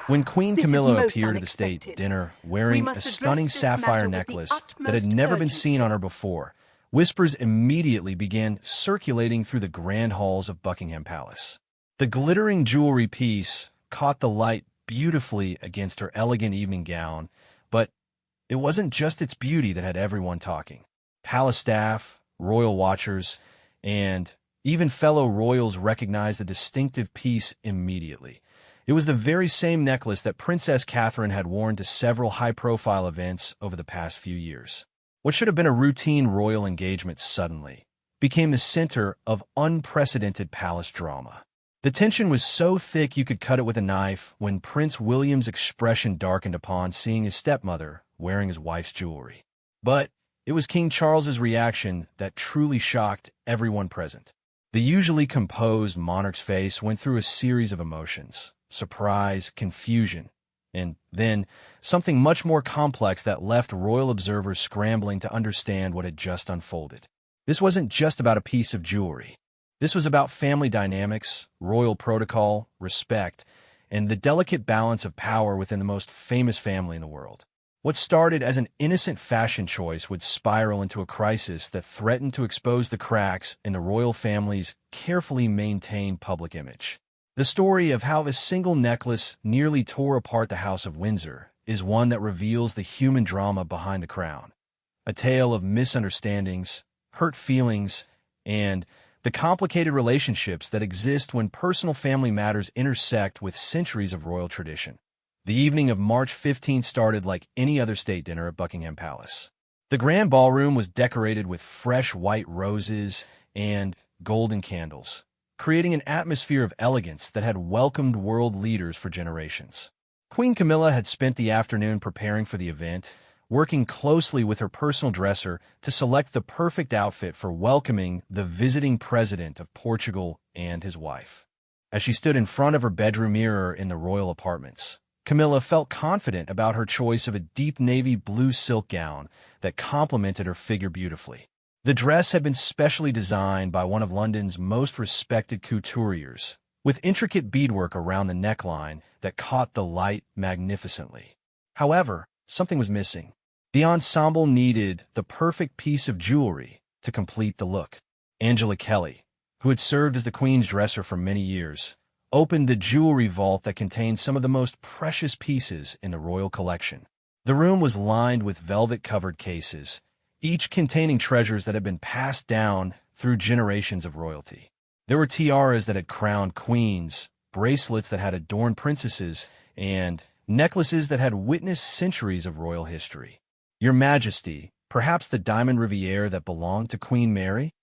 When Queen This is Camilla most appeared at the state unexpected. dinner We wearing must a address stunning this sapphire matter with the necklace that had utmost never been seen on urgency. her before, whispers immediately began circulating through the grand halls of Buckingham Palace. The glittering jewelry piece caught the light beautifully against her elegant evening gown, but it wasn't just its beauty that had everyone talking. Palace staff, royal watchers, and even fellow royals recognized the distinctive piece immediately. It was the very same necklace that Princess Catherine had worn to several high-profile events over the past few years. What should have been a routine royal engagement suddenly became the center of unprecedented palace drama. The tension was so thick you could cut it with a knife when Prince William's expression darkened upon seeing his stepmother wearing his wife's jewelry. But it was King Charles's reaction that truly shocked everyone present. The usually composed monarch's face went through a series of emotions: surprise, confusion, and then something much more complex that left royal observers scrambling to understand what had just unfolded. This wasn't just about a piece of jewelry. This was about family dynamics, royal protocol, respect, and the delicate balance of power within the most famous family in the world. What started as an innocent fashion choice would spiral into a crisis that threatened to expose the cracks in the royal family's carefully maintained public image. The story of how a single necklace nearly tore apart the House of Windsor is one that reveals the human drama behind the crown. A tale of misunderstandings, hurt feelings, and the complicated relationships that exist when personal family matters intersect with centuries of royal tradition. The evening of March 15th started like any other state dinner at Buckingham Palace. The grand ballroom was decorated with fresh white roses and golden candles, creating an atmosphere of elegance that had welcomed world leaders for generations. Queen Camilla had spent the afternoon preparing for the event, working closely with her personal dresser to select the perfect outfit for welcoming the visiting president of Portugal and his wife. As she stood in front of her bedroom mirror in the royal apartments, Camilla felt confident about her choice of a deep navy blue silk gown that complemented her figure beautifully. The dress had been specially designed by one of London's most respected couturiers, with intricate beadwork around the neckline that caught the light magnificently. However, something was missing. The ensemble needed the perfect piece of jewelry to complete the look. Angela Kelly, who had served as the Queen's dresser for many years, opened the jewelry vault that contained some of the most precious pieces in the royal collection. The room was lined with velvet-covered cases, each containing treasures that had been passed down through generations of royalty. There were tiaras that had crowned queens, bracelets that had adorned princesses, and necklaces that had witnessed centuries of royal history. "Your Majesty, perhaps the diamond riviere that belonged to Queen Mary?"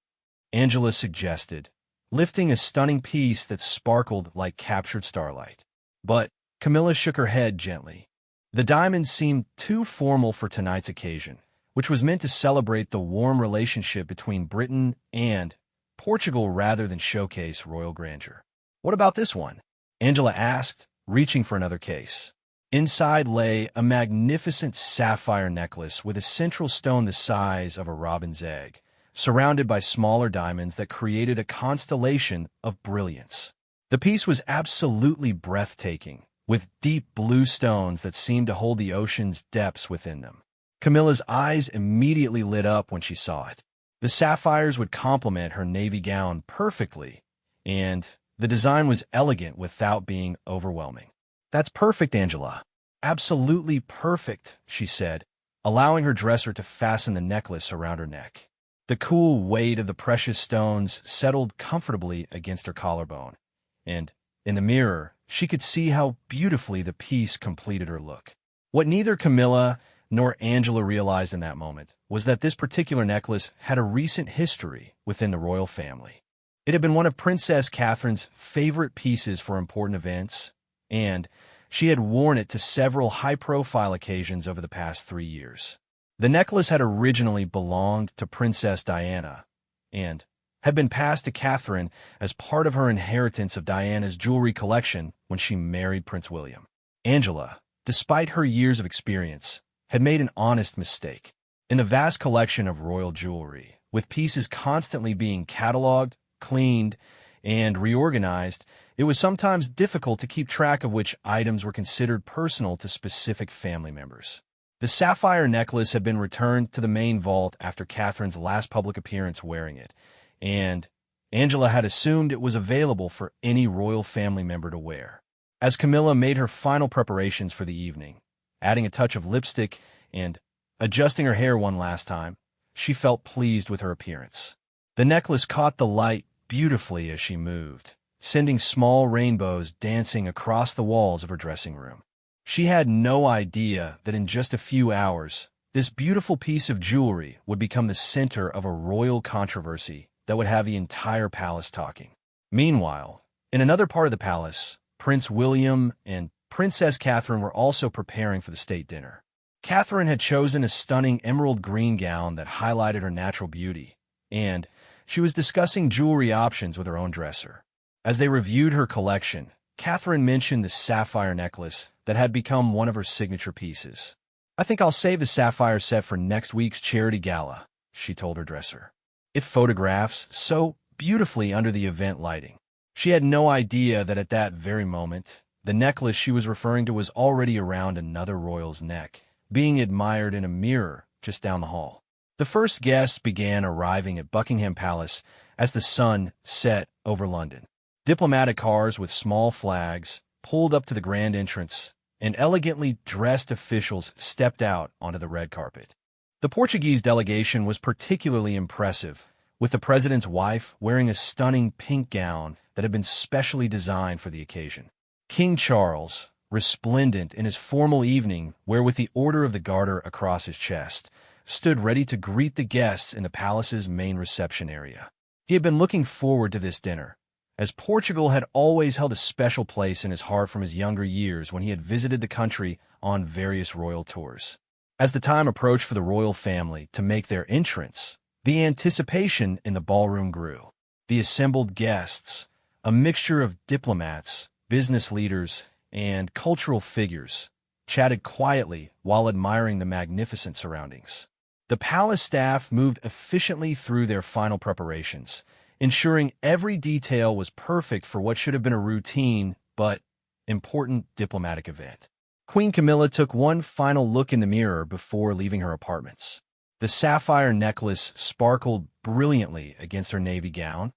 Angela suggested, lifting a stunning piece that sparkled like captured starlight. But Camilla shook her head gently. The diamond seemed too formal for tonight's occasion, which was meant to celebrate the warm relationship between Britain and Portugal rather than showcase royal grandeur. "What about this one?" Angela asked, reaching for another case. Inside lay a magnificent sapphire necklace with a central stone the size of a robin's egg, surrounded by smaller diamonds that created a constellation of brilliance. The piece was absolutely breathtaking, with deep blue stones that seemed to hold the ocean's depths within them. Camilla's eyes immediately lit up when she saw it. The sapphires would complement her navy gown perfectly, and the design was elegant without being overwhelming. "That's perfect, Angela. Absolutely perfect," she said, allowing her dresser to fasten the necklace around her neck. The cool weight of the precious stones settled comfortably against her collarbone, and in the mirror, she could see how beautifully the piece completed her look. What neither Camilla nor Angela realized in that moment was that this particular necklace had a recent history within the royal family. It had been one of Princess Catherine's favorite pieces for important events, and she had worn it to several high-profile occasions over the past 3 years. The necklace had originally belonged to Princess Diana and had been passed to Catherine as part of her inheritance of Diana's jewelry collection when she married Prince William. Angela, despite her years of experience, had made an honest mistake. In the vast collection of royal jewelry, with pieces constantly being cataloged, cleaned, and reorganized, It was sometimes difficult to keep track of which items were considered personal to specific family members. The sapphire necklace had been returned to the main vault after Catherine's last public appearance wearing it, and Angela had assumed it was available for any royal family member to wear. As Camilla made her final preparations for the evening, adding a touch of lipstick and adjusting her hair one last time, she felt pleased with her appearance. The necklace caught the light beautifully as she moved, sending small rainbows dancing across the walls of her dressing room. She had no idea that in just a few hours, this beautiful piece of jewelry would become the center of a royal controversy that would have the entire palace talking. Meanwhile, in another part of the palace, Prince William and Princess Catherine were also preparing for the state dinner. Catherine had chosen a stunning emerald green gown that highlighted her natural beauty, and she was discussing jewelry options with her own dresser. As they reviewed her collection, Catherine mentioned the sapphire necklace that had become one of her signature pieces. "I think I'll save the sapphire set for next week's charity gala," she told her dresser. It photographs so beautifully under the event lighting. She had no idea that at that very moment, the necklace she was referring to was already around another royal's neck, being admired in a mirror just down the hall. The first guests began arriving at Buckingham Palace as the sun set over London. Diplomatic cars with small flags pulled up to the grand entrance, and elegantly dressed officials stepped out onto the red carpet. The Portuguese delegation was particularly impressive, with the president's wife wearing a stunning pink gown that had been specially designed for the occasion. King Charles, resplendent in his formal evening wear with the Order of the Garter across his chest, stood ready to greet the guests in the palace's main reception area. He had been looking forward to this dinner, as Portugal had always held a special place in his heart from his younger years when he had visited the country on various royal tours. As the time approached for the royal family to make their entrance, the anticipation in the ballroom grew. The assembled guests, a mixture of diplomats, business leaders, and cultural figures, chatted quietly while admiring the magnificent surroundings. The palace staff moved efficiently through their final preparations, ensuring every detail was perfect for what should have been a routine but important diplomatic event. Queen Camilla took one final look in the mirror before leaving her apartments. The sapphire necklace sparkled brilliantly against her navy gown,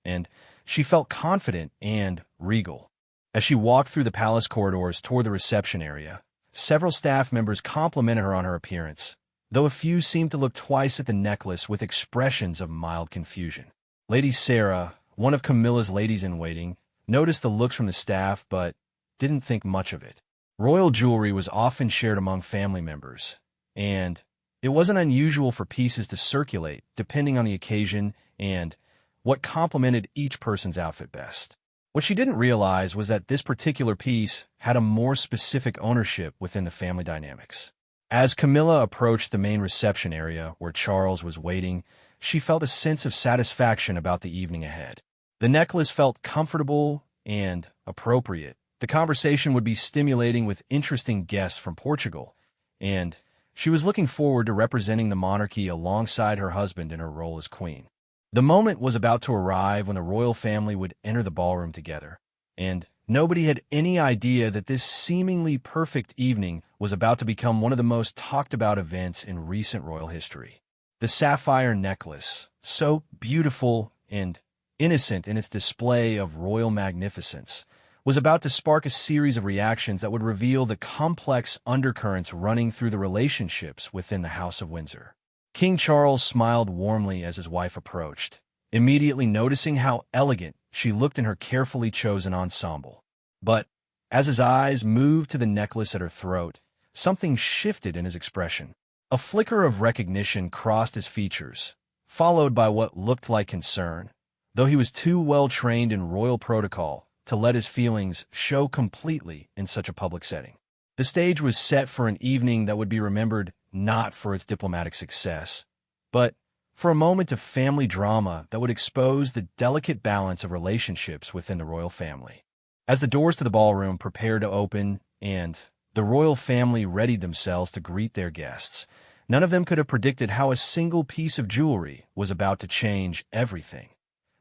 and she felt confident and regal. As she walked through the palace corridors toward the reception area, several staff members complimented her on her appearance, though a few seemed to look twice at the necklace with expressions of mild confusion. Lady Sarah, one of Camilla's ladies-in-waiting, noticed the looks from the staff but didn't think much of it. Royal jewelry was often shared among family members, and it wasn't unusual for pieces to circulate depending on the occasion and what complemented each person's outfit best. What she didn't realize was that this particular piece had a more specific ownership within the family dynamics. As Camilla approached the main reception area where Charles was waiting, she felt a sense of satisfaction about the evening ahead. The necklace felt comfortable and appropriate. The conversation would be stimulating with interesting guests from Portugal, and she was looking forward to representing the monarchy alongside her husband in her role as queen. The moment was about to arrive when the royal family would enter the ballroom together, and nobody had any idea that this seemingly perfect evening was about to become one of the most talked-about events in recent royal history. The sapphire necklace, so beautiful and innocent in its display of royal magnificence, was about to spark a series of reactions that would reveal the complex undercurrents running through the relationships within the House of Windsor. King Charles smiled warmly as his wife approached, immediately noticing how elegant she looked in her carefully chosen ensemble. But as his eyes moved to the necklace at her throat, something shifted in his expression. A flicker of recognition crossed his features, followed by what looked like concern, though he was too well trained in royal protocol to let his feelings show completely in such a public setting. The stage was set for an evening that would be remembered not for its diplomatic success, but for a moment of family drama that would expose the delicate balance of relationships within the royal family. As the doors to the ballroom prepared to open and the royal family readied themselves to greet their guests, none of them could have predicted how a single piece of jewelry was about to change everything.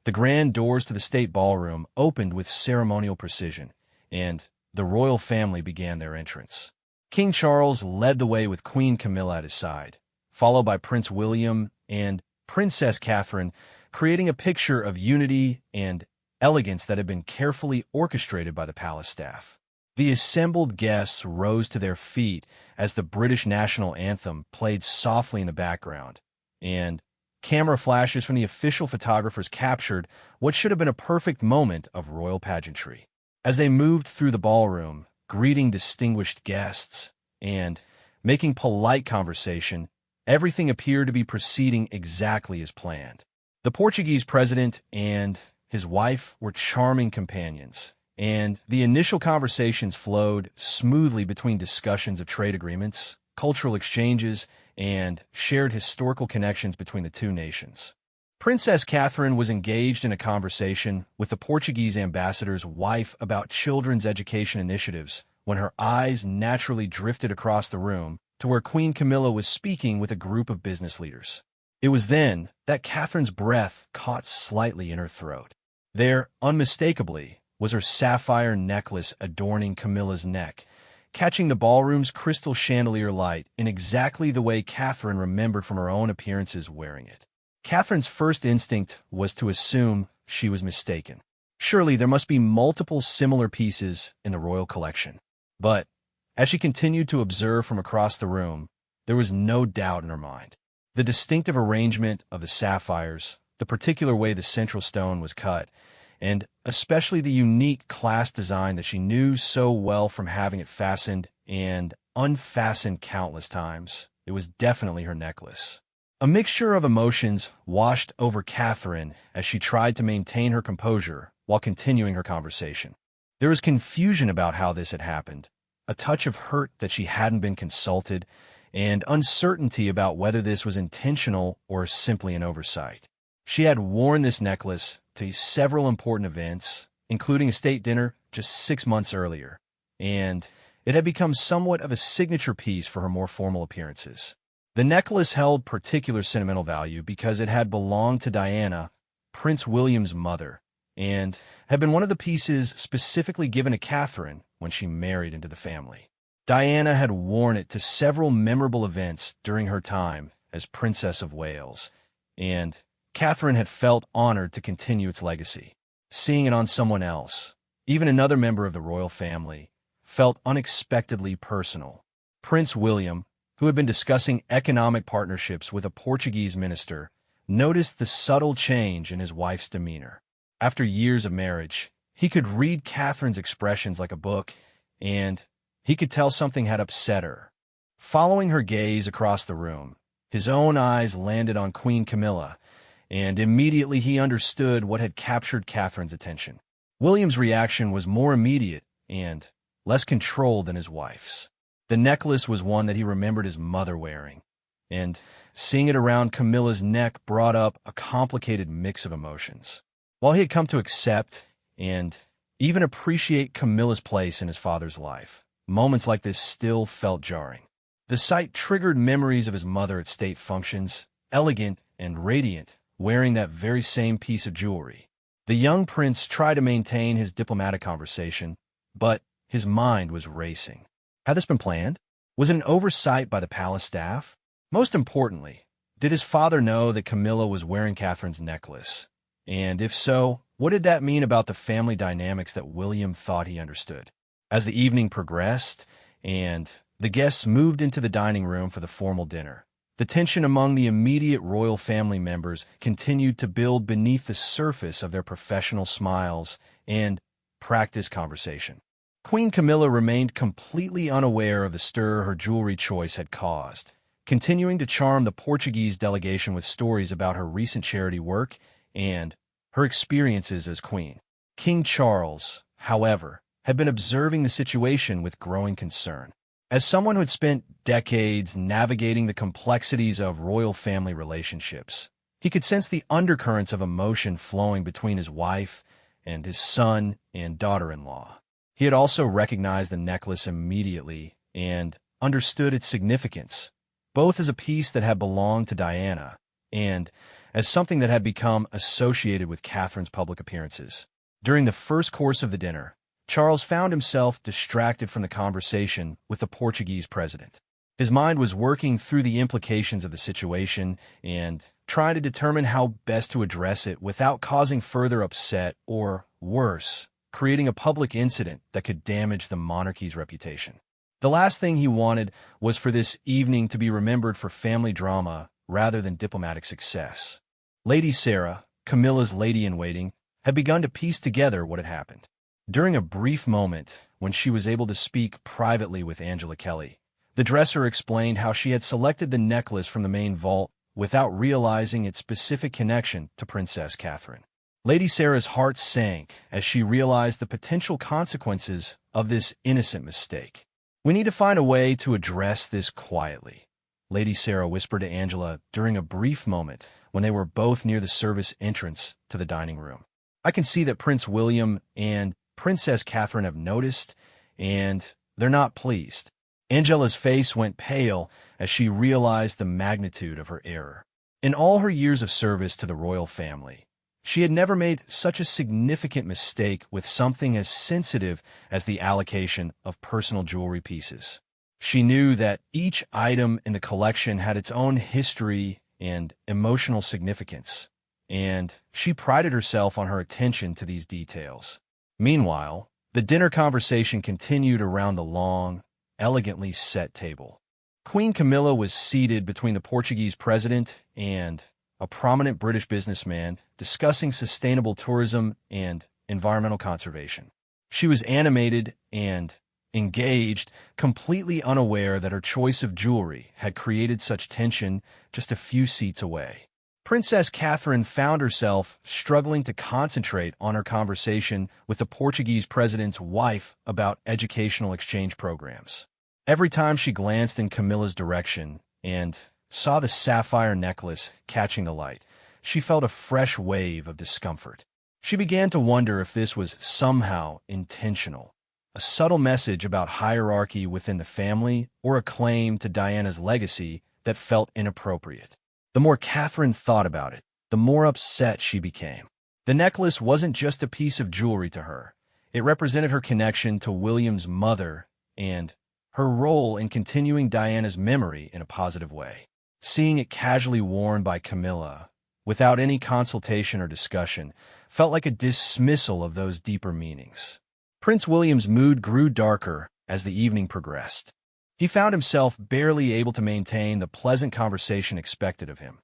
The grand doors to the state ballroom opened with ceremonial precision, and the royal family began their entrance. King Charles led the way with Queen Camilla at his side, followed by Prince William and Princess Catherine, creating a picture of unity and elegance that had been carefully orchestrated by the palace staff. The assembled guests rose to their feet as the British national anthem played softly in the background, and camera flashes from the official photographers captured what should have been a perfect moment of royal pageantry. As they moved through the ballroom, greeting distinguished guests and making polite conversation, everything appeared to be proceeding exactly as planned. The Portuguese president and his wife were charming companions, and the initial conversations flowed smoothly between discussions of trade agreements, cultural exchanges, and shared historical connections between the two nations. Princess Catherine was engaged in a conversation with the Portuguese ambassador's wife about children's education initiatives when her eyes naturally drifted across the room to where Queen Camilla was speaking with a group of business leaders. It was then that Catherine's breath caught slightly in her throat. There, unmistakably, was her sapphire necklace adorning Camilla's neck, catching the ballroom's crystal chandelier light in exactly the way Catherine remembered from her own appearances wearing it. Catherine's first instinct was to assume she was mistaken. Surely there must be multiple similar pieces in the royal collection. But as she continued to observe from across the room, there was no doubt in her mind. The distinctive arrangement of the sapphires, the particular way the central stone was cut, and especially the unique clasp design that she knew so well from having it fastened and unfastened countless times, it was definitely her necklace. A mixture of emotions washed over Catherine as she tried to maintain her composure while continuing her conversation. There was confusion about how this had happened, a touch of hurt that she hadn't been consulted, and uncertainty about whether this was intentional or simply an oversight. She had worn this necklace to several important events, including a state dinner just 6 months earlier, and it had become somewhat of a signature piece for her more formal appearances. The necklace held particular sentimental value because it had belonged to Diana, Prince William's mother, and had been one of the pieces specifically given to Catherine when she married into the family. Diana had worn it to several memorable events during her time as Princess of Wales, and Catherine had felt honored to continue its legacy. Seeing it on someone else, even another member of the royal family, felt unexpectedly personal. Prince William, who had been discussing economic partnerships with a Portuguese minister, noticed the subtle change in his wife's demeanor. After years of marriage, he could read Catherine's expressions like a book, and he could tell something had upset her. Following her gaze across the room, his own eyes landed on Queen Camilla, and immediately he understood what had captured Catherine's attention. William's reaction was more immediate and less controlled than his wife's. The necklace was one that he remembered his mother wearing, and seeing it around Camilla's neck brought up a complicated mix of emotions. While he had come to accept and even appreciate Camilla's place in his father's life, moments like this still felt jarring. The sight triggered memories of his mother at state functions, elegant and radiant, wearing that very same piece of jewelry. The young prince tried to maintain his diplomatic conversation, but his mind was racing. Had this been planned? Was it an oversight by the palace staff? Most importantly, did his father know that Camilla was wearing Catherine's necklace? And if so, what did that mean about the family dynamics that William thought he understood? As the evening progressed and the guests moved into the dining room for the formal dinner, the tension among the immediate royal family members continued to build beneath the surface of their professional smiles and practiced conversation. Queen Camilla remained completely unaware of the stir her jewelry choice had caused, continuing to charm the Portuguese delegation with stories about her recent charity work and her experiences as queen. King Charles, however, had been observing the situation with growing concern. As someone who had spent decades navigating the complexities of royal family relationships, he could sense the undercurrents of emotion flowing between his wife and his son and daughter-in-law. He had also recognized the necklace immediately and understood its significance, both as a piece that had belonged to Diana and as something that had become associated with Catherine's public appearances. During the first course of the dinner, Charles found himself distracted from the conversation with the Portuguese president. His mind was working through the implications of the situation and trying to determine how best to address it without causing further upset or, worse, creating a public incident that could damage the monarchy's reputation. The last thing he wanted was for this evening to be remembered for family drama rather than diplomatic success. Lady Sarah, Camilla's lady-in-waiting, had begun to piece together what had happened. During a brief moment, when she was able to speak privately with Angela Kelly, the dresser explained how she had selected the necklace from the main vault without realizing its specific connection to Princess Catherine. Lady Sarah's heart sank as she realized the potential consequences of this innocent mistake. "We need to find a way to address this quietly," Lady Sarah whispered to Angela during a brief moment when they were both near the service entrance to the dining room. "I can see that Prince William and Princess Catherine have noticed, and they're not pleased." Angela's face went pale as she realized the magnitude of her error. In all her years of service to the royal family, she had never made such a significant mistake with something as sensitive as the allocation of personal jewelry pieces. She knew that each item in the collection had its own history and emotional significance, and she prided herself on her attention to these details. Meanwhile, the dinner conversation continued around the long, elegantly set table. Queen Camilla was seated between the Portuguese president and a prominent British businessman discussing sustainable tourism and environmental conservation. She was animated and engaged, completely unaware that her choice of jewelry had created such tension just a few seats away. Princess Catherine found herself struggling to concentrate on her conversation with the Portuguese president's wife about educational exchange programs. Every time she glanced in Camilla's direction and saw the sapphire necklace catching the light, she felt a fresh wave of discomfort. She began to wonder if this was somehow intentional, a subtle message about hierarchy within the family, or a claim to Diana's legacy that felt inappropriate. The more Catherine thought about it, the more upset she became. The necklace wasn't just a piece of jewelry to her. It represented her connection to William's mother and her role in continuing Diana's memory in a positive way. Seeing it casually worn by Camilla, without any consultation or discussion, felt like a dismissal of those deeper meanings. Prince William's mood grew darker as the evening progressed. He found himself barely able to maintain the pleasant conversation expected of him,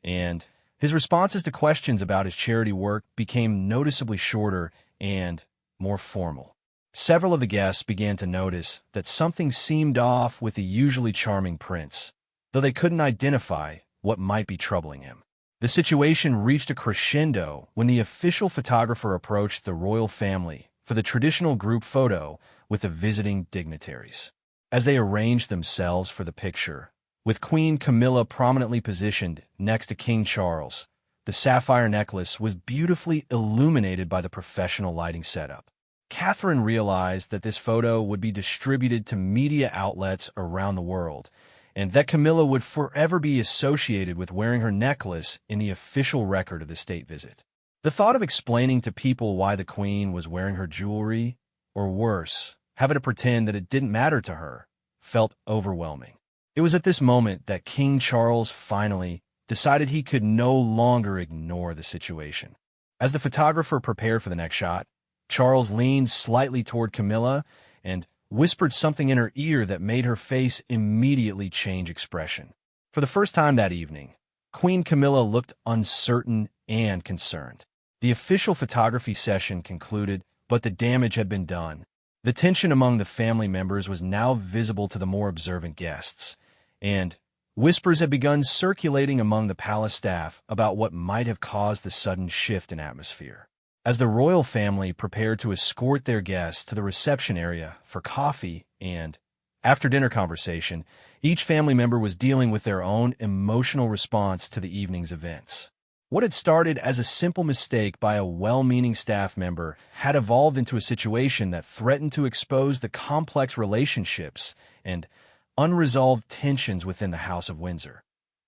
and his responses to questions about his charity work became noticeably shorter and more formal. Several of the guests began to notice that something seemed off with the usually charming prince, though they couldn't identify what might be troubling him. The situation reached a crescendo when the official photographer approached the royal family for the traditional group photo with the visiting dignitaries. As they arranged themselves for the picture, with Queen Camilla prominently positioned next to King Charles, the sapphire necklace was beautifully illuminated by the professional lighting setup. Catherine realized that this photo would be distributed to media outlets around the world, and that Camilla would forever be associated with wearing her necklace in the official record of the state visit. The thought of explaining to people why the Queen was wearing her jewelry, or worse, having to pretend that it didn't matter to her, felt overwhelming. It was at this moment that King Charles finally decided he could no longer ignore the situation. As the photographer prepared for the next shot, Charles leaned slightly toward Camilla and whispered something in her ear that made her face immediately change expression. For the first time that evening, Queen Camilla looked uncertain and concerned. The official photography session concluded, but the damage had been done. The tension among the family members was now visible to the more observant guests, and whispers had begun circulating among the palace staff about what might have caused the sudden shift in atmosphere. As the royal family prepared to escort their guests to the reception area for coffee and after-dinner conversation, each family member was dealing with their own emotional response to the evening's events. What had started as a simple mistake by a well-meaning staff member had evolved into a situation that threatened to expose the complex relationships and unresolved tensions within the House of Windsor.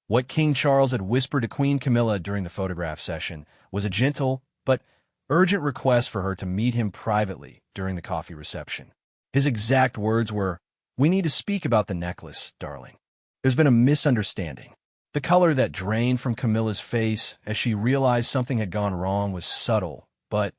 What King Charles had whispered to Queen Camilla during the photograph session was a gentle but urgent request for her to meet him privately during the coffee reception. His exact words were, "We need to speak about the necklace, darling. There's been a misunderstanding." The color that drained from Camilla's face as she realized something had gone wrong was subtle, but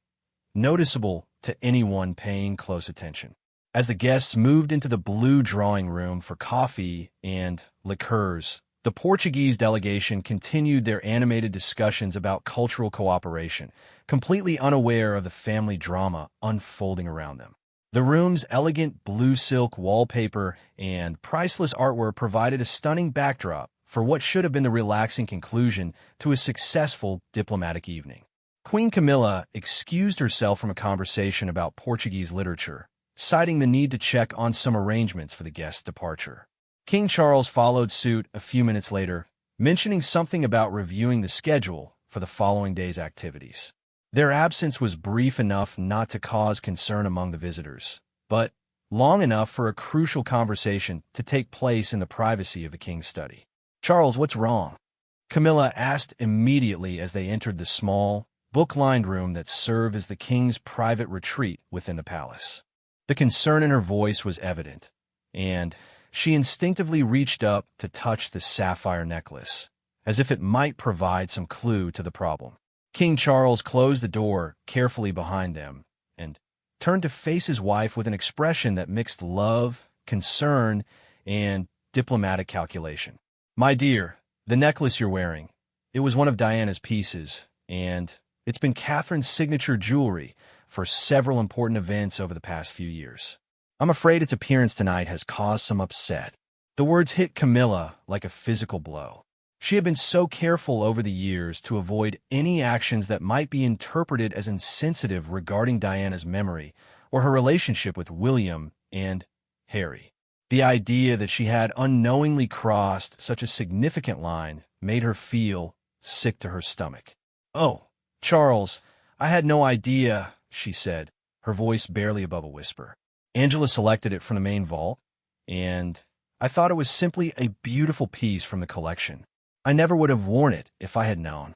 noticeable to anyone paying close attention. As the guests moved into the blue drawing room for coffee and liqueurs, the Portuguese delegation continued their animated discussions about cultural cooperation, completely unaware of the family drama unfolding around them. The room's elegant blue silk wallpaper and priceless artwork provided a stunning backdrop for what should have been the relaxing conclusion to a successful diplomatic evening. Queen Camilla excused herself from a conversation about Portuguese literature, citing the need to check on some arrangements for the guest's departure. King Charles followed suit a few minutes later, mentioning something about reviewing the schedule for the following day's activities. Their absence was brief enough not to cause concern among the visitors, but long enough for a crucial conversation to take place in the privacy of the king's study. "Charles, what's wrong?" Camilla asked immediately as they entered the small, book-lined room that served as the king's private retreat within the palace. The concern in her voice was evident, and she instinctively reached up to touch the sapphire necklace, as if it might provide some clue to the problem. King Charles closed the door carefully behind them and turned to face his wife with an expression that mixed love, concern, and diplomatic calculation. "My dear, the necklace you're wearing, it was one of Diana's pieces, and it's been Catherine's signature jewelry for several important events over the past few years. I'm afraid its appearance tonight has caused some upset." The words hit Camilla like a physical blow. She had been so careful over the years to avoid any actions that might be interpreted as insensitive regarding Diana's memory or her relationship with William and Harry. The idea that she had unknowingly crossed such a significant line made her feel sick to her stomach. "Oh, Charles, I had no idea," she said, her voice barely above a whisper. "Angela selected it from the main vault, and I thought it was simply a beautiful piece from the collection. I never would have worn it if I had known."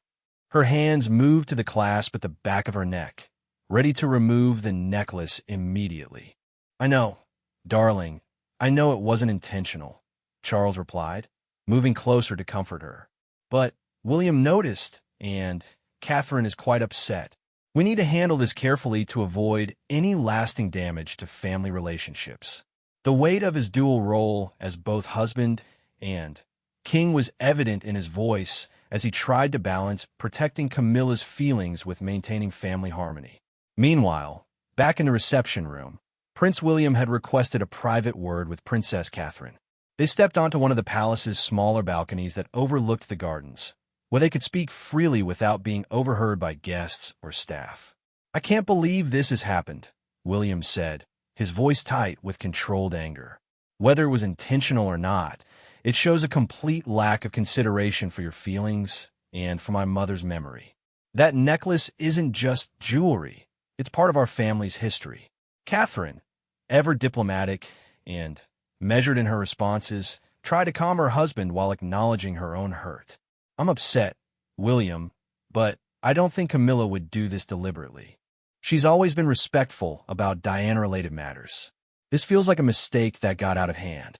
Her hands moved to the clasp at the back of her neck, ready to remove the necklace immediately. "I know, darling, I know it wasn't intentional," Charles replied, moving closer to comfort her. "But William noticed, and Catherine is quite upset. We need to handle this carefully to avoid any lasting damage to family relationships." The weight of his dual role as both husband and king was evident in his voice as he tried to balance protecting Camilla's feelings with maintaining family harmony. Meanwhile, back in the reception room, Prince William had requested a private word with Princess Catherine. They stepped onto one of the palace's smaller balconies that overlooked the gardens, where they could speak freely without being overheard by guests or staff. "I can't believe this has happened," William said, his voice tight with controlled anger. "Whether it was intentional or not, it shows a complete lack of consideration for your feelings and for my mother's memory. That necklace isn't just jewelry. It's part of our family's history." Catherine, ever diplomatic and measured in her responses, tried to calm her husband while acknowledging her own hurt. "I'm upset, William, but I don't think Camilla would do this deliberately. She's always been respectful about Diana-related matters. This feels like a mistake that got out of hand.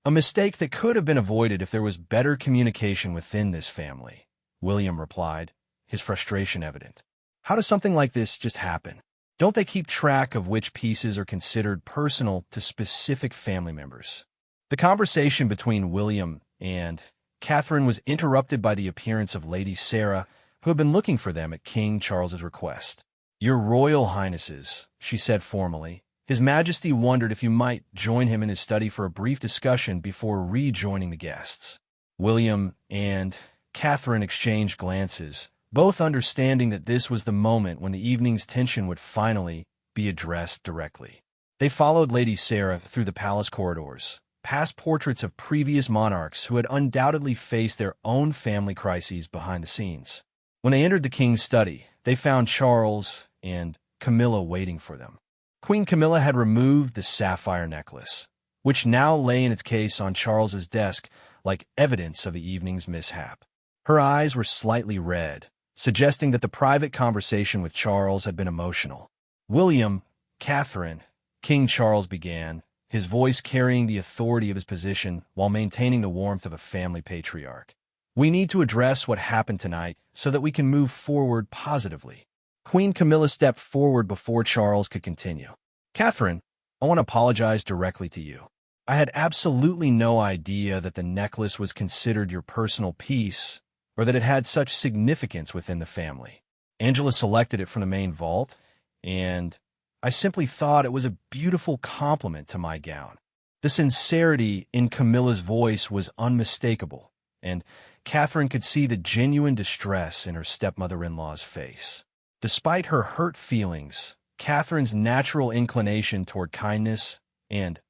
A mistake that could have been avoided if there was better communication within this family," William replied, his frustration evident. "How does something like this just happen? Don't they keep track of which pieces are considered personal to specific family members?" The conversation between William and Catherine was interrupted by the appearance of Lady Sarah, who had been looking for them at King Charles's request. "Your Royal Highnesses," she said formally. His Majesty wondered if you might join him in his study for a brief discussion before rejoining the guests. William and Catherine exchanged glances, both understanding that this was the moment when the evening's tension would finally be addressed directly. They followed Lady Sarah through the palace corridors, past portraits of previous monarchs who had undoubtedly faced their own family crises behind the scenes. When they entered the king's study, they found Charles and Camilla waiting for them. Queen Camilla had removed the sapphire necklace, which now lay in its case on Charles's desk like evidence of the evening's mishap. Her eyes were slightly red, suggesting that the private conversation with Charles had been emotional. "William, Catherine," King Charles began, his voice carrying the authority of his position while maintaining the warmth of a family patriarch. "We need to address what happened tonight so that we can move forward positively." Queen Camilla stepped forward before Charles could continue. "Catherine, I want to apologize directly to you. I had absolutely no idea that the necklace was considered your personal piece or that it had such significance within the family. Angela selected it from the main vault, and I simply thought it was a beautiful compliment to my gown." The sincerity in Camilla's voice was unmistakable, and Catherine could see the genuine distress in her stepmother-in-law's face. Despite her hurt feelings, Catherine's natural inclination toward kindness and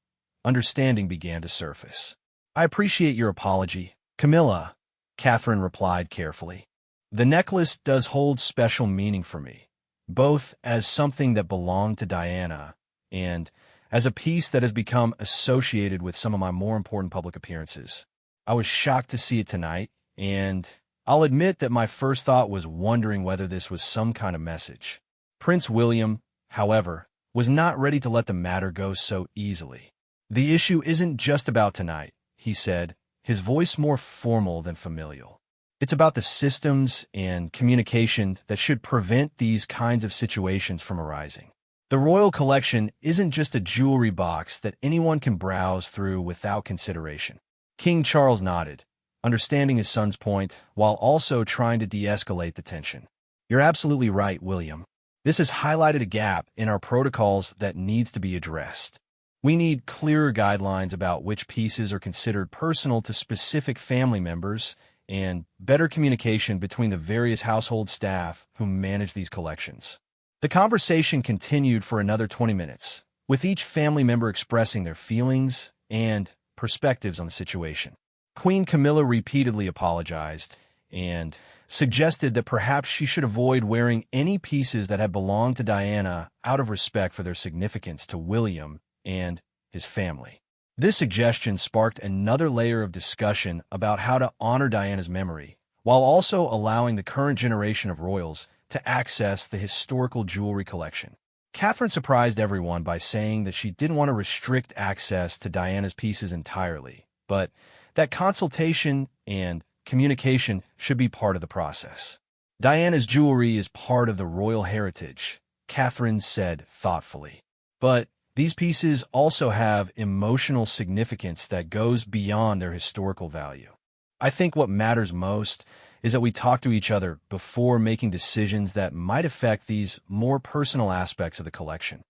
understanding began to surface. "I appreciate your apology, Camilla," Catherine replied carefully. "The necklace does hold special meaning for me, both as something that belonged to Diana and as a piece that has become associated with some of my more important public appearances. I was shocked to see it tonight, and I'll admit that my first thought was wondering whether this was some kind of message." Prince William, however, was not ready to let the matter go so easily. "The issue isn't just about tonight," he said, his voice more formal than familial. "It's about the systems and communication that should prevent these kinds of situations from arising. The royal collection isn't just a jewelry box that anyone can browse through without consideration." King Charles nodded, understanding his son's point while also trying to de-escalate the tension. "You're absolutely right, William. This has highlighted a gap in our protocols that needs to be addressed. We need clearer guidelines about which pieces are considered personal to specific family members and better communication between the various household staff who manage these collections." The conversation continued for another 20 minutes, with each family member expressing their feelings and perspectives on the situation. Queen Camilla repeatedly apologized and suggested that perhaps she should avoid wearing any pieces that had belonged to Diana out of respect for their significance to William and his family. This suggestion sparked another layer of discussion about how to honor Diana's memory, while also allowing the current generation of royals to access the historical jewelry collection. Catherine surprised everyone by saying that she didn't want to restrict access to Diana's pieces entirely, but that consultation and communication should be part of the process. "Diana's jewelry is part of the royal heritage," Catherine said thoughtfully. "But these pieces also have emotional significance that goes beyond their historical value. I think what matters most is that we talk to each other before making decisions that might affect these more personal aspects of the collection."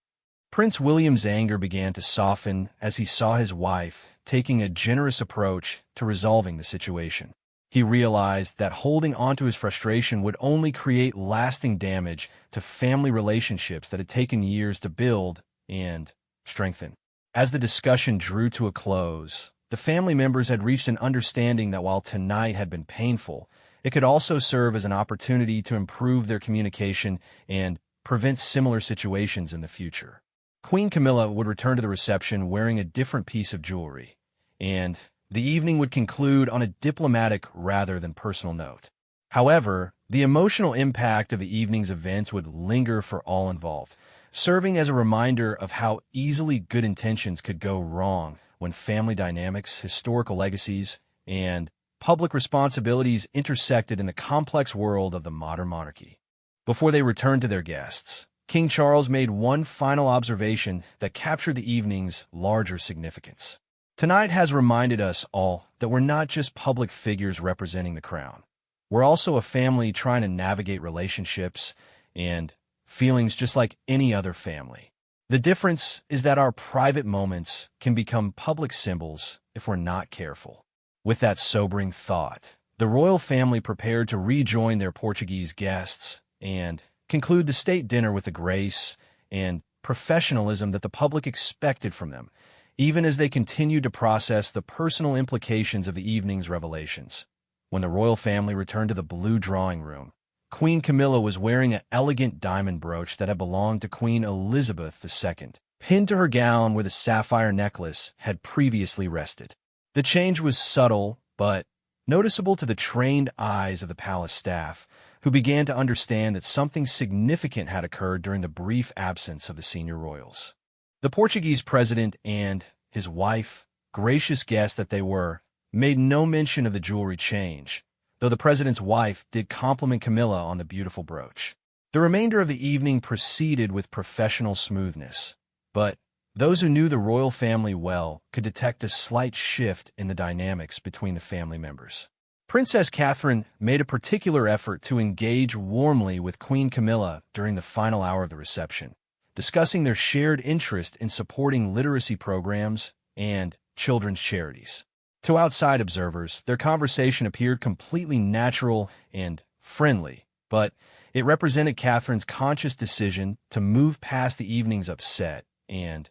Prince William's anger began to soften as he saw his wife taking a generous approach to resolving the situation. He realized that holding onto his frustration would only create lasting damage to family relationships that had taken years to build and strengthen. As the discussion drew to a close, the family members had reached an understanding that while tonight had been painful, it could also serve as an opportunity to improve their communication and prevent similar situations in the future. Queen Camilla would return to the reception wearing a different piece of jewelry, and the evening would conclude on a diplomatic rather than personal note. However, the emotional impact of the evening's events would linger for all involved, serving as a reminder of how easily good intentions could go wrong when family dynamics, historical legacies, and public responsibilities intersected in the complex world of the modern monarchy. Before they returned to their guests, King Charles made one final observation that captured the evening's larger significance. "Tonight has reminded us all that we're not just public figures representing the crown. We're also a family trying to navigate relationships and feelings just like any other family. The difference is that our private moments can become public symbols if we're not careful." With that sobering thought, the royal family prepared to rejoin their Portuguese guests and conclude the state dinner with the grace and professionalism that the public expected from them, even as they continued to process the personal implications of the evening's revelations. When the royal family returned to the blue drawing room, Queen Camilla was wearing an elegant diamond brooch that had belonged to Queen Elizabeth II, pinned to her gown where the sapphire necklace had previously rested. The change was subtle but noticeable to the trained eyes of the palace staff, who began to understand that something significant had occurred during the brief absence of the senior royals. The Portuguese president and his wife, gracious guests that they were, made no mention of the jewelry change, though the president's wife did compliment Camilla on the beautiful brooch. The remainder of the evening proceeded with professional smoothness, but those who knew the royal family well could detect a slight shift in the dynamics between the family members. Princess Catherine made a particular effort to engage warmly with Queen Camilla during the final hour of the reception, discussing their shared interest in supporting literacy programs and children's charities. To outside observers, their conversation appeared completely natural and friendly, but it represented Catherine's conscious decision to move past the evening's upset and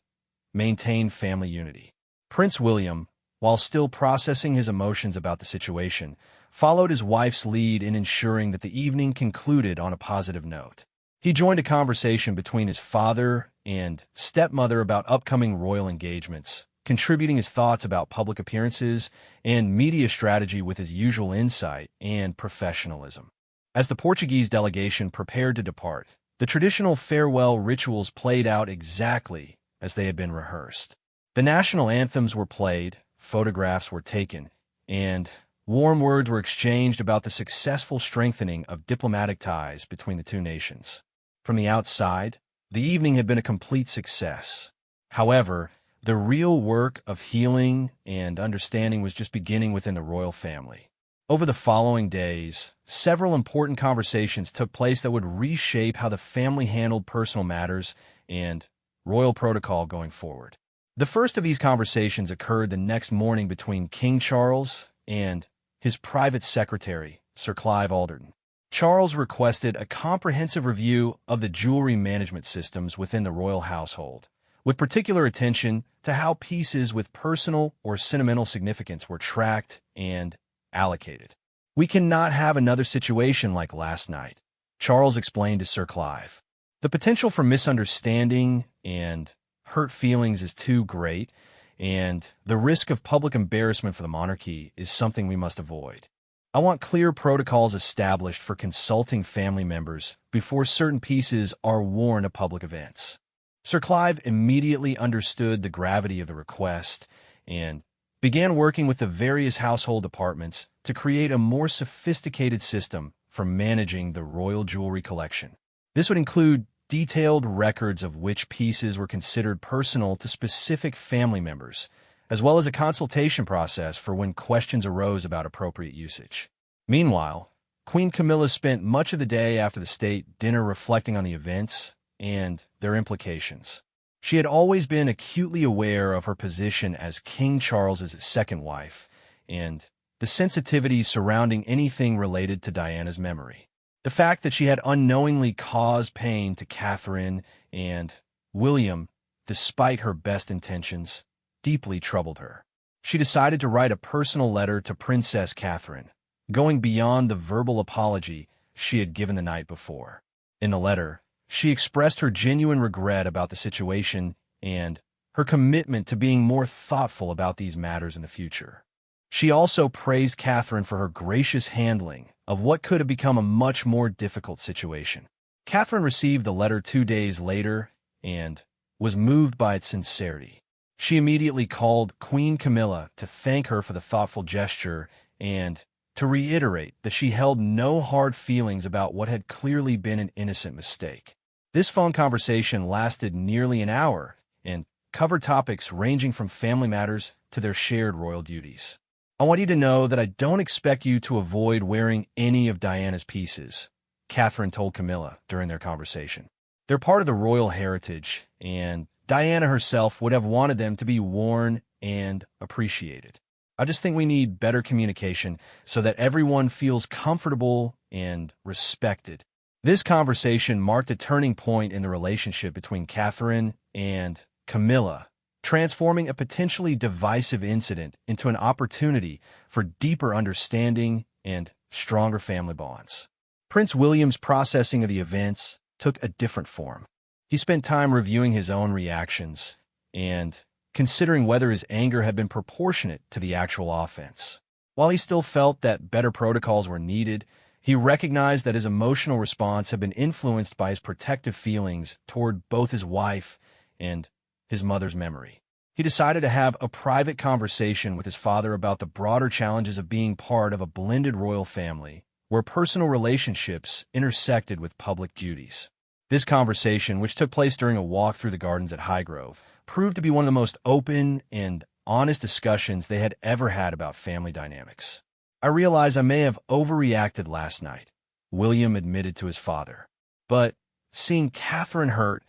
maintain family unity. Prince William, while still processing his emotions about the situation, followed his wife's lead in ensuring that the evening concluded on a positive note. He joined a conversation between his father and stepmother about upcoming royal engagements, contributing his thoughts about public appearances and media strategy with his usual insight and professionalism. As the Portuguese delegation prepared to depart, the traditional farewell rituals played out exactly as they had been rehearsed. The national anthems were played, photographs were taken, and warm words were exchanged about the successful strengthening of diplomatic ties between the two nations. From the outside, the evening had been a complete success. However, the real work of healing and understanding was just beginning within the royal family. Over the following days, several important conversations took place that would reshape how the family handled personal matters and royal protocol going forward. The first of these conversations occurred the next morning between King Charles and his private secretary, Sir Clive Alderton. Charles requested a comprehensive review of the jewelry management systems within the royal household, with particular attention to how pieces with personal or sentimental significance were tracked and allocated. "We cannot have another situation like last night," Charles explained to Sir Clive. "The potential for misunderstanding and hurt feelings is too great, and the risk of public embarrassment for the monarchy is something we must avoid. I want clear protocols established for consulting family members before certain pieces are worn at public events." Sir Clive immediately understood the gravity of the request and began working with the various household departments to create a more sophisticated system for managing the royal jewelry collection. This would include detailed records of which pieces were considered personal to specific family members, as well as a consultation process for when questions arose about appropriate usage. Meanwhile, Queen Camilla spent much of the day after the state dinner reflecting on the events and their implications. She had always been acutely aware of her position as King Charles's second wife and the sensitivities surrounding anything related to Diana's memory. The fact that she had unknowingly caused pain to Catherine and William, despite her best intentions, deeply troubled her. She decided to write a personal letter to Princess Catherine, going beyond the verbal apology she had given the night before. In the letter, she expressed her genuine regret about the situation and her commitment to being more thoughtful about these matters in the future. She also praised Catherine for her gracious handling of what could have become a much more difficult situation. Catherine received the letter 2 days later and was moved by its sincerity. She immediately called Queen Camilla to thank her for the thoughtful gesture and to reiterate that she held no hard feelings about what had clearly been an innocent mistake. This phone conversation lasted nearly an hour and covered topics ranging from family matters to their shared royal duties. "I want you to know that I don't expect you to avoid wearing any of Diana's pieces," Catherine told Camilla during their conversation. "They're part of the royal heritage, and Diana herself would have wanted them to be worn and appreciated. I just think we need better communication so that everyone feels comfortable and respected." This conversation marked a turning point in the relationship between Catherine and Camilla, transforming a potentially divisive incident into an opportunity for deeper understanding and stronger family bonds. Prince William's processing of the events took a different form. He spent time reviewing his own reactions and considering whether his anger had been proportionate to the actual offense. While he still felt that better protocols were needed, he recognized that his emotional response had been influenced by his protective feelings toward both his wife and his mother's memory. He decided to have a private conversation with his father about the broader challenges of being part of a blended royal family, where personal relationships intersected with public duties. This conversation, which took place during a walk through the gardens at Highgrove, proved to be one of the most open and honest discussions they had ever had about family dynamics. "I realize I may have overreacted last night," William admitted to his father. "But seeing Catherine hurt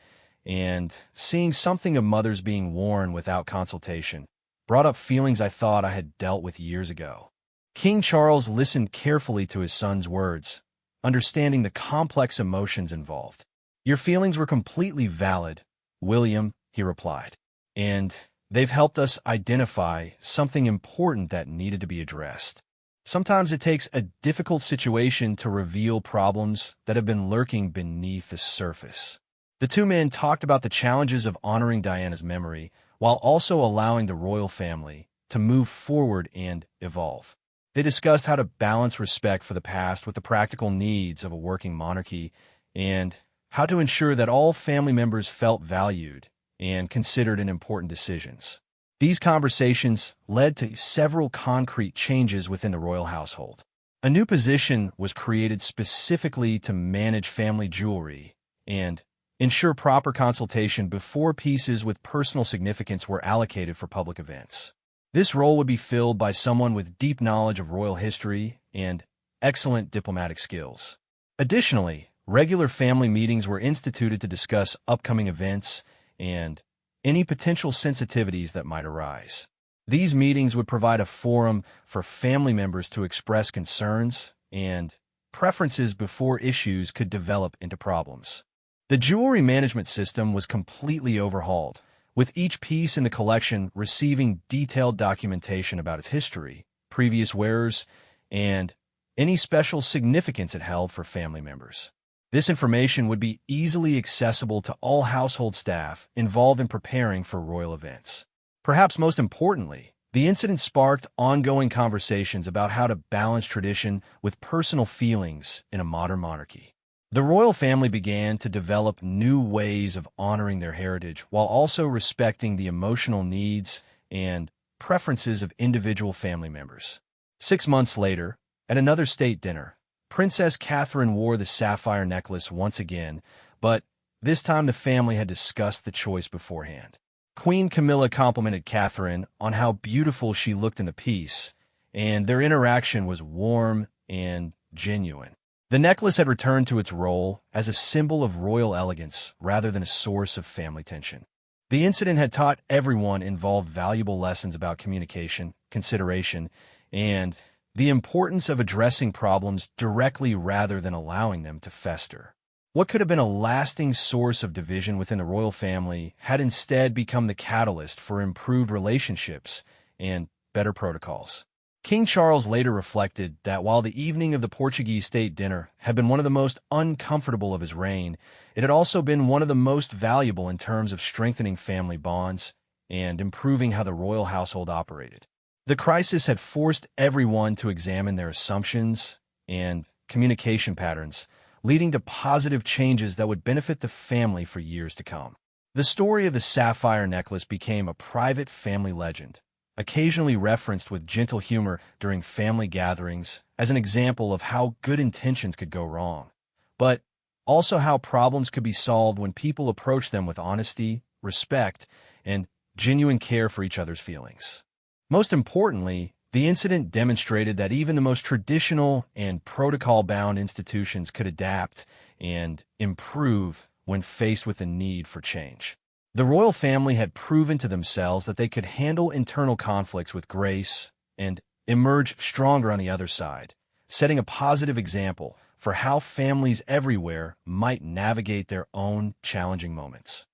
and seeing something of mother's being worn without consultation brought up feelings I thought I had dealt with years ago." King Charles listened carefully to his son's words, understanding the complex emotions involved. "Your feelings were completely valid, William," he replied, "and they've helped us identify something important that needed to be addressed. Sometimes it takes a difficult situation to reveal problems that have been lurking beneath the surface." The two men talked about the challenges of honoring Diana's memory while also allowing the royal family to move forward and evolve. They discussed how to balance respect for the past with the practical needs of a working monarchy and how to ensure that all family members felt valued and considered in important decisions. These conversations led to several concrete changes within the royal household. A new position was created specifically to manage family jewelry and ensure proper consultation before pieces with personal significance were allocated for public events. This role would be filled by someone with deep knowledge of royal history and excellent diplomatic skills. Additionally, regular family meetings were instituted to discuss upcoming events and any potential sensitivities that might arise. These meetings would provide a forum for family members to express concerns and preferences before issues could develop into problems. The jewelry management system was completely overhauled, with each piece in the collection receiving detailed documentation about its history, previous wearers, and any special significance it held for family members. This information would be easily accessible to all household staff involved in preparing for royal events. Perhaps most importantly, the incident sparked ongoing conversations about how to balance tradition with personal feelings in a modern monarchy. The royal family began to develop new ways of honoring their heritage while also respecting the emotional needs and preferences of individual family members. 6 months later, at another state dinner, Princess Catherine wore the sapphire necklace once again, but this time the family had discussed the choice beforehand. Queen Camilla complimented Catherine on how beautiful she looked in the piece, and their interaction was warm and genuine. The necklace had returned to its role as a symbol of royal elegance rather than a source of family tension. The incident had taught everyone involved valuable lessons about communication, consideration, and the importance of addressing problems directly rather than allowing them to fester. What could have been a lasting source of division within the royal family had instead become the catalyst for improved relationships and better protocols. King Charles later reflected that while the evening of the Portuguese state dinner had been one of the most uncomfortable of his reign, it had also been one of the most valuable in terms of strengthening family bonds and improving how the royal household operated. The crisis had forced everyone to examine their assumptions and communication patterns, leading to positive changes that would benefit the family for years to come. The story of the sapphire necklace became a private family legend, occasionally referenced with gentle humor during family gatherings as an example of how good intentions could go wrong, but also how problems could be solved when people approach them with honesty, respect, and genuine care for each other's feelings. Most importantly, the incident demonstrated that even the most traditional and protocol-bound institutions could adapt and improve when faced with a need for change. The royal family had proven to themselves that they could handle internal conflicts with grace and emerge stronger on the other side, setting a positive example for how families everywhere might navigate their own challenging moments.